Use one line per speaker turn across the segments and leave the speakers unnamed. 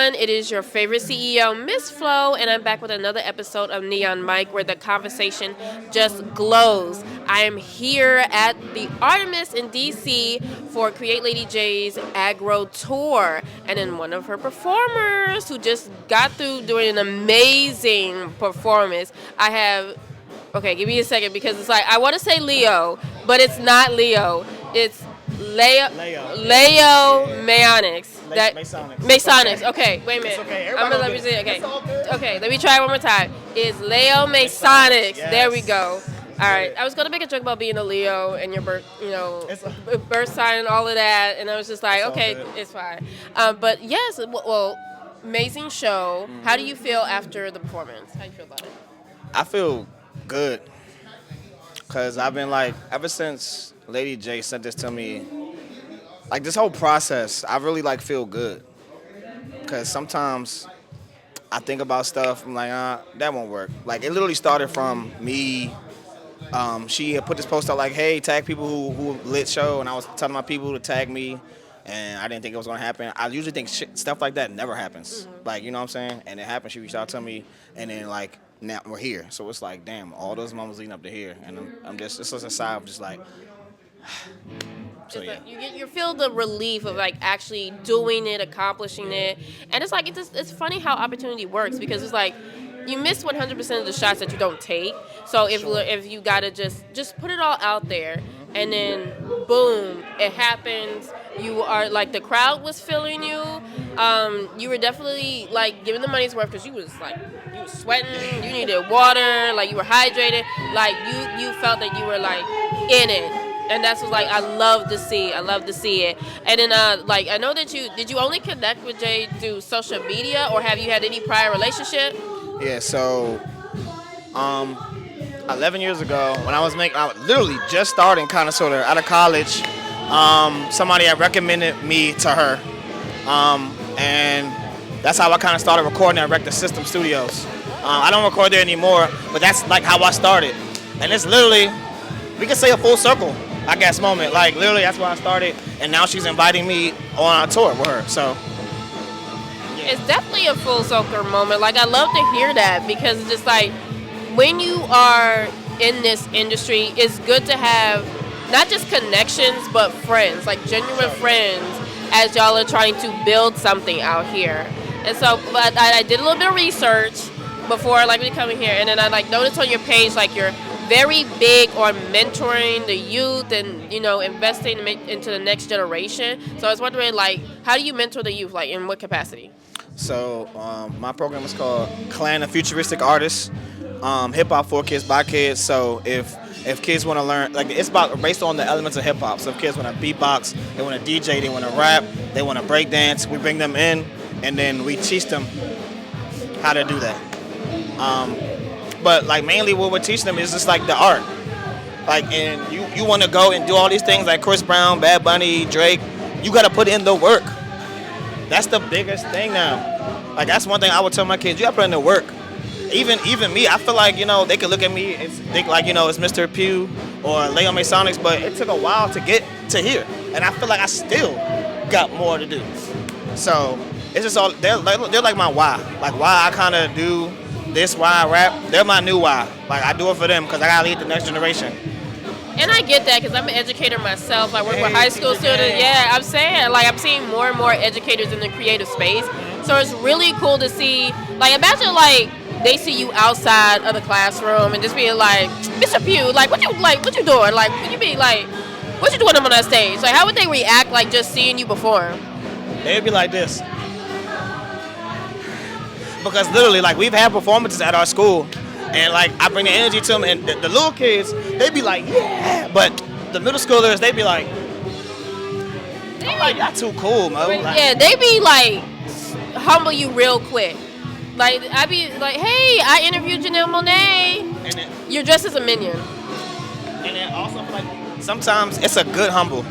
everyone. It is your favorite CEO, Miss Flo, and I'm back with another episode of Neon Mike where the conversation just glows. I am here at the Artemis in DC for Create Lady J's Aggro Tour. And then one of her performers who just got through doing an amazing performance, I have. Okay, give me a second because it's like, I want to say Leo, but it's not Leo. It's Léo Maisonx. Maisonx. Okay, wait a minute.
Okay,
I'm gonna let me see. Okay, okay, let me try it one more time. It's Léo Maisonx.
Yes.
There we go. All right, I was gonna make a joke about being a Leo and your birth, birth sign and all of that, and I was just like, okay, it's fine. But yes, well, amazing show. How do you feel after the performance? How do you feel about it?
I feel good, cause I've been like, ever since Lady J sent this to me, like this whole process, I really like feel good, cause sometimes I think about stuff, I'm like, that won't work. Like it literally started from me. She had put this post out like, hey, tag people who lit show, and I was telling my people to tag me, and I didn't think it was gonna happen. I usually think stuff like that never happens. Like, you know what I'm saying? And it happened. She reached out to me, and then like now we're here. So it's like, damn, all those moments leading up to here, and I'm just, it's just a side of just like. So yeah.
You feel the relief of like actually doing it, accomplishing it, and it's like it's funny how opportunity works because it's like you miss 100% of the shots that you don't take. So if you gotta just put it all out there, and then boom, it happens. You are like the crowd was feeling you. You were definitely like giving the money's worth because you was sweating. You needed water. Like you were hydrated. Like you felt that you were like in it. And that's what like I love to see it. And then like I know that did you only connect with Jay through social media, or have you had any prior relationship?
Yeah, so 11 years ago when I was literally just starting kind of sort of out of college, somebody had recommended me to her, and that's how I kind of started recording at Rector System Studios. I don't record there anymore, but that's like how I started, and it's literally, we could say a full circle, I guess, moment. Like literally that's where I started, and now she's inviting me on a tour with her. So yeah.
It's definitely a full circle moment. Like I love to hear that because it's just like when you are in this industry, it's good to have not just connections but friends, like genuine friends, as y'all are trying to build something out here. And so, but I did a little bit of research before like me coming here, and then I like noticed on your page like you're very big on mentoring the youth and investing into the next generation. So I was wondering like how do you mentor the youth, like in what capacity?
So my program is called Clan of Futuristic Artists, hip hop for kids by kids. So if kids want to learn, like it's based on the elements of hip hop. So if kids want to beatbox, they want to DJ, they want to rap, they want to break dance, we bring them in and then we teach them how to do that. But like mainly what we're teaching them is just like the art. Like, and you want to go and do all these things like Chris Brown, Bad Bunny, Drake. You got to put in the work. That's the biggest thing now. Like that's one thing I would tell my kids. You got to put in the work. Even me, I feel like they could look at me and think like it's Mr. Pugh or Léo Maisonx, but it took a while to get to here, and I feel like I still got more to do. So it's just all they're like my why. Like why I kind of do this, why I rap. They're my new why. Like I do it for them because I gotta lead the next generation.
And I get that because I'm an educator myself. I work with high school students. Yeah, I'm saying like I'm seeing more and more educators in the creative space. So it's really cool to see. Like imagine like they see you outside of the classroom and just being like, Mr. Pugh, like what you doing? Like would you be like, what you doing on that stage? Like how would they react like just seeing you perform?
They'd be like this. Because literally, like, we've had performances at our school, and, like, I bring the energy to them, and the little kids, they be like, yeah, but the middle schoolers, they be like, I'm like, y'all too cool, Mo. Like,
yeah, they be, like, humble you real quick. Like, I be like, hey, I interviewed Janelle Monáe.
And then,
you're dressed as a minion.
And then also, like, sometimes it's a good humble.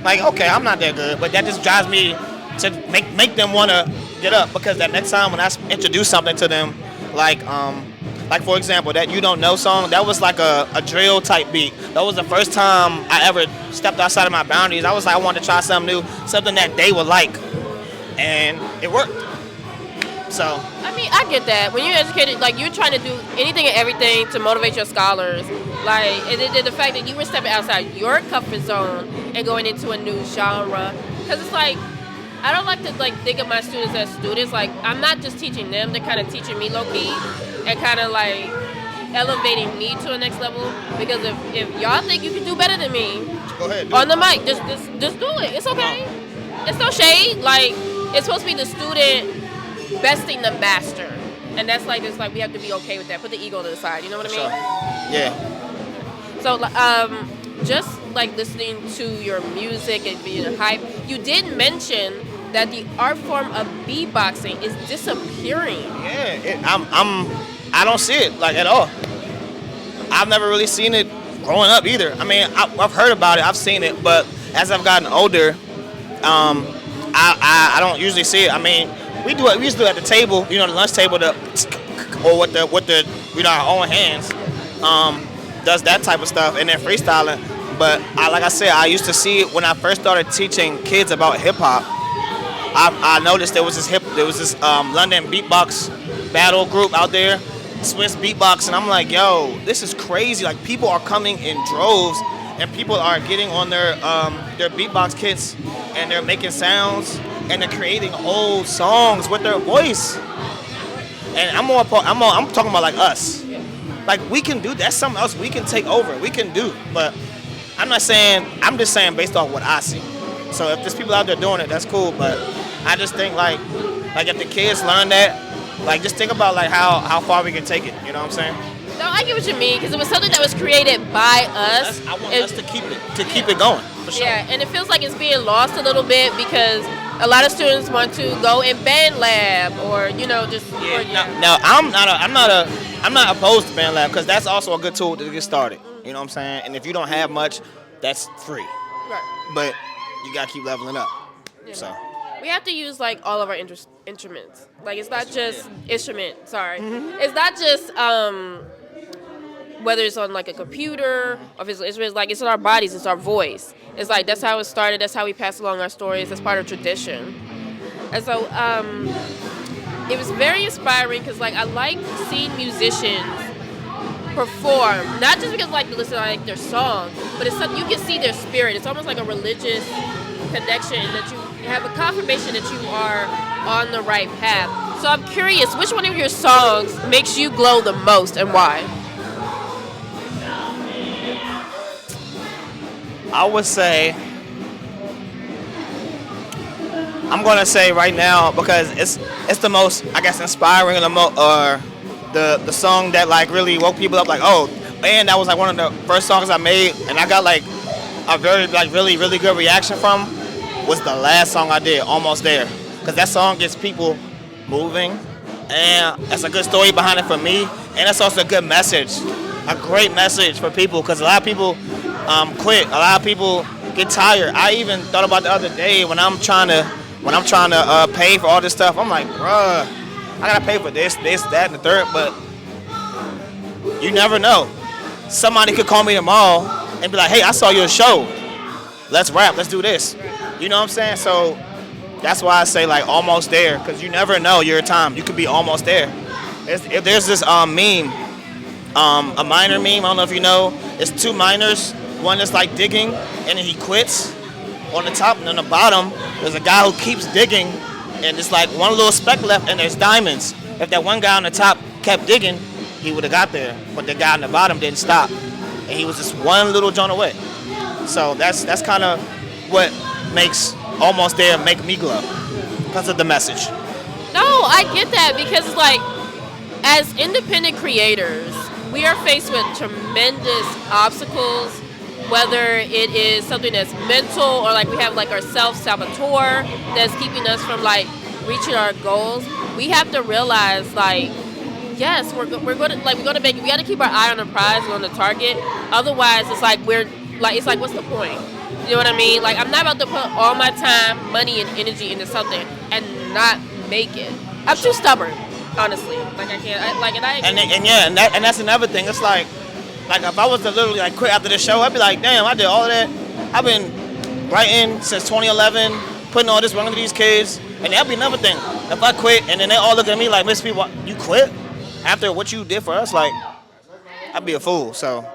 Like, okay, I'm not that good, but that just drives me to make them want to get up, because that next time when I introduce something to them, like for example, that You Don't Know song, that was like a drill type beat. That was the first time I ever stepped outside of my boundaries. I was like, I wanted to try something new, something that they would like, and it worked. So
I mean, I get that. When you're educated, like, you're trying to do anything and everything to motivate your scholars. Like, and the fact that you were stepping outside your comfort zone and going into a new genre. Because it's like, I don't like to, like, think of my students as students. Like, I'm not just teaching them. They're kind of teaching me low-key and kind of, like, elevating me to a next level. Because if y'all think you can do better than me,
go ahead.
On the mic, just do it. It's okay. It's no shade. Like, it's supposed to be the student besting the master, and that's like, it's like we have to be okay with that. Put the ego to the side. You know what I mean?
Yeah.
So, just like listening to your music and being hype, you did mention that the art form of beatboxing is disappearing.
Yeah, I don't see it like at all. I've never really seen it growing up either. I mean, I've heard about it, I've seen it, but as I've gotten older, I don't usually see it. I mean, we used to do it at the table, the lunch table, or with the our own hands, does that type of stuff, and then freestyling. But like I said, I used to see it when I first started teaching kids about hip hop. I noticed there was this London beatbox battle group out there, Swiss beatbox, and I'm like, yo, this is crazy. Like, people are coming in droves, and people are getting on their beatbox kits, and they're making sounds, and they're creating whole songs with their voice. And I'm talking about like us. Like, we can do that's something else we can take over. We can do, but I'm just saying based off what I see. So if there's people out there doing it, that's cool. But I just think like if the kids learn that, like, just think about like how far we can take it. You know what I'm saying?
No, I get what you mean, because it was something that was created by us.
I want us to keep it going, for sure.
Yeah, and it feels like it's being lost a little bit because a lot of students want to go in band lab or just.
Yeah. No, I'm not opposed to band lab, because that's also a good tool to get started. You know what I'm saying? And if you don't have much, that's free.
Right.
But you gotta keep leveling up.
Yeah.
So.
We have to use like all of our instruments. Like, it's not just instrument. Sorry,
Mm-hmm.
it's not just whether it's on like a computer or if it's instruments. Like, it's in our bodies. It's our voice. It's like, that's how it started. That's how we pass along our stories. That's part of tradition. And so it was very inspiring because like I like seeing musicians perform, not just because like to listen to like their song, but it's something you can see their spirit. It's almost like a religious connection, that you have a confirmation that you are on the right path. So I'm curious, which one of your songs makes you glow the most and why?
I would say, I'm gonna say right now, because it's the most, I guess, inspiring, or the song that like really woke people up. Like, oh, and that was like one of the first songs I made, and I got like a very like really good reaction from. Was the last song I did, Almost There, because that song gets people moving, and that's a good story behind it for me, and it's also a good message, a great message for people, because a lot of people quit, a lot of people get tired. I even thought about the other day when I'm trying to pay for all this stuff. I'm like, bruh, I gotta pay for this, that, and the third, but you never know. Somebody could call me tomorrow and be like, hey, I saw your show. Let's rap, let's do this. You know what I'm saying? So that's why I say like almost there, because you never know your time. You could be almost there. If there's this meme, a miner meme, I don't know if you know, it's two miners. One is like digging and then he quits on the top, and on the bottom there's a guy who keeps digging, and it's like one little speck left and there's diamonds. If that one guy on the top kept digging, he would have got there, but the guy on the bottom didn't stop, and he was just one little joint away. So that's kind of what makes Almost There make me glow, because of the message.
No, I get that, because it's like, as independent creators, we are faced with tremendous obstacles, whether it is something that's mental or like we have like our self-saboteur that's keeping us from like reaching our goals. We have to realize like, yes, we got to keep our eye on the prize and on the target. Otherwise, it's like what's the point? You know what I mean? Like, I'm not about to put all my time, money, and energy into something and not make it. I'm too stubborn, honestly. Like, I can't.
And that's another thing. It's like if I was to literally like quit after the show, I'd be like, damn, I did all of that. I've been writing since 2011, putting all this work into these kids. And that'll be another thing. If I quit and then they all look at me like, Miss P, you quit after what you did for us? Like, I'd be a fool. So,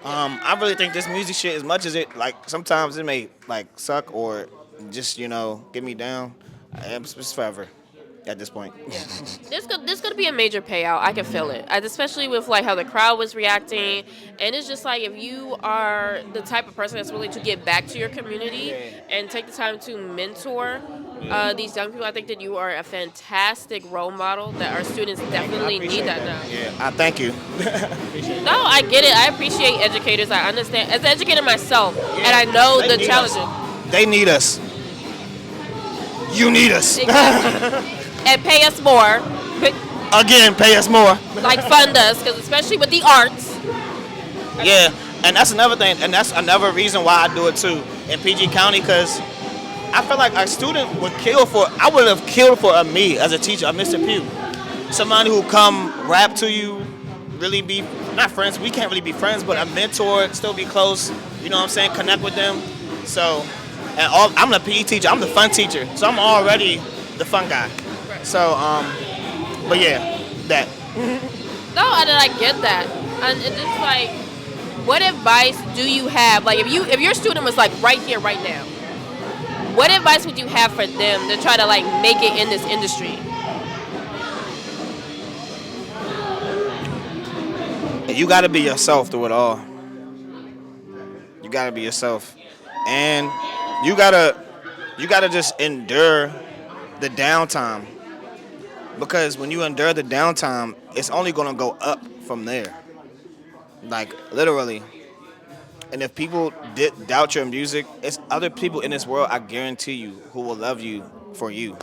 I really think this music shit, as much as it, like, sometimes it may, like, suck or just, get me down, it's forever at this point.
This gonna be a major payout. I can feel it, especially with like how the crowd was reacting, and it's just like if you are the type of person that's willing to give back to your community and take the time to mentor these young people, I think that you are a fantastic role model that our students definitely need that now.
Yeah, I thank you.
No, I get it. I appreciate educators. I understand. As an educator myself, and I know the challenges.
They need us. You need us.
Exactly. And pay us more.
Again, pay us more.
Like fund us, because especially with the arts.
Yeah, and that's another thing, and that's another reason why I do it too in PG County, because I feel like a student I would have killed for me as a teacher, a Mr. Pugh. Somebody who come rap to you, really be, not friends, we can't really be friends, but a mentor, still be close, you know what I'm saying, connect with them. So, I'm the PE teacher, I'm the fun teacher, so I'm already the fun guy. So, but yeah, that.
No, and I get that. And it's just like, what advice do you have? Like, if your student was like right here, right now, what advice would you have for them to try to like make it in this industry?
You gotta be yourself through it all. You gotta be yourself, and you gotta just endure the downtime. Because when you endure the downtime, it's only going to go up from there. Like, literally. And if people doubt your music, it's other people in this world, I guarantee you, who will love you for you.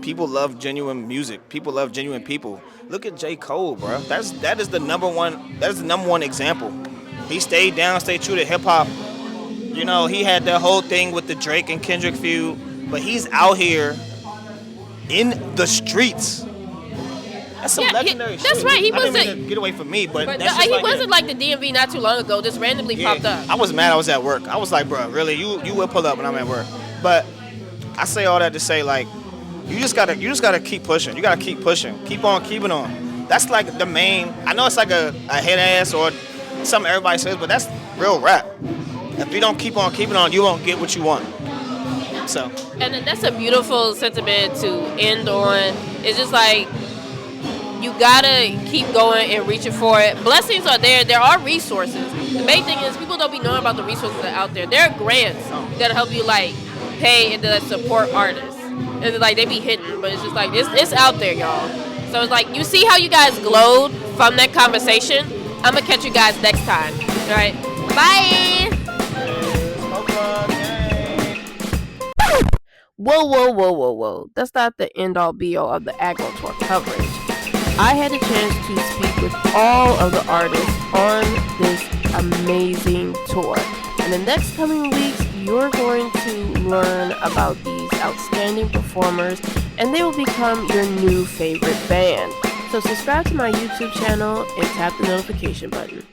People love genuine music. People love genuine people. Look at J. Cole, bro. That is the number one example. He stayed down, stayed true to hip-hop. He had that whole thing with the Drake and Kendrick feud. But he's out here in the streets. That's some legendary shit.
That's right. He wasn't.
I didn't mean to get away from me, but that's
he wasn't like the DMV not too long ago. Just randomly popped up.
I was mad. I was at work. I was like, bro, really? You will pull up when I'm at work. But I say all that to say, like, you just gotta keep pushing. You gotta keep pushing. Keep on keeping on. That's like the main. I know it's like a head ass or something everybody says, but that's real rap. If you don't keep on keeping on, you won't get what you want. So.
And that's a beautiful sentiment to end on. It's just like, you gotta keep going and reaching for it. Blessings are there. There are resources. The main thing is people don't be knowing about the resources that are out there. There are grants that'll help you like pay and to support artists. And like they be hidden, but it's just like it's out there, y'all. So it's like, you see how you guys glowed from that conversation? I'm gonna catch you guys next time. All right, bye. Whoa. That's not the end-all be-all of the Aggro Tour coverage. I had a chance to speak with all of the artists on this amazing tour. In the next coming weeks, you're going to learn about these outstanding performers, and they will become your new favorite band. So subscribe to my YouTube channel and tap the notification button.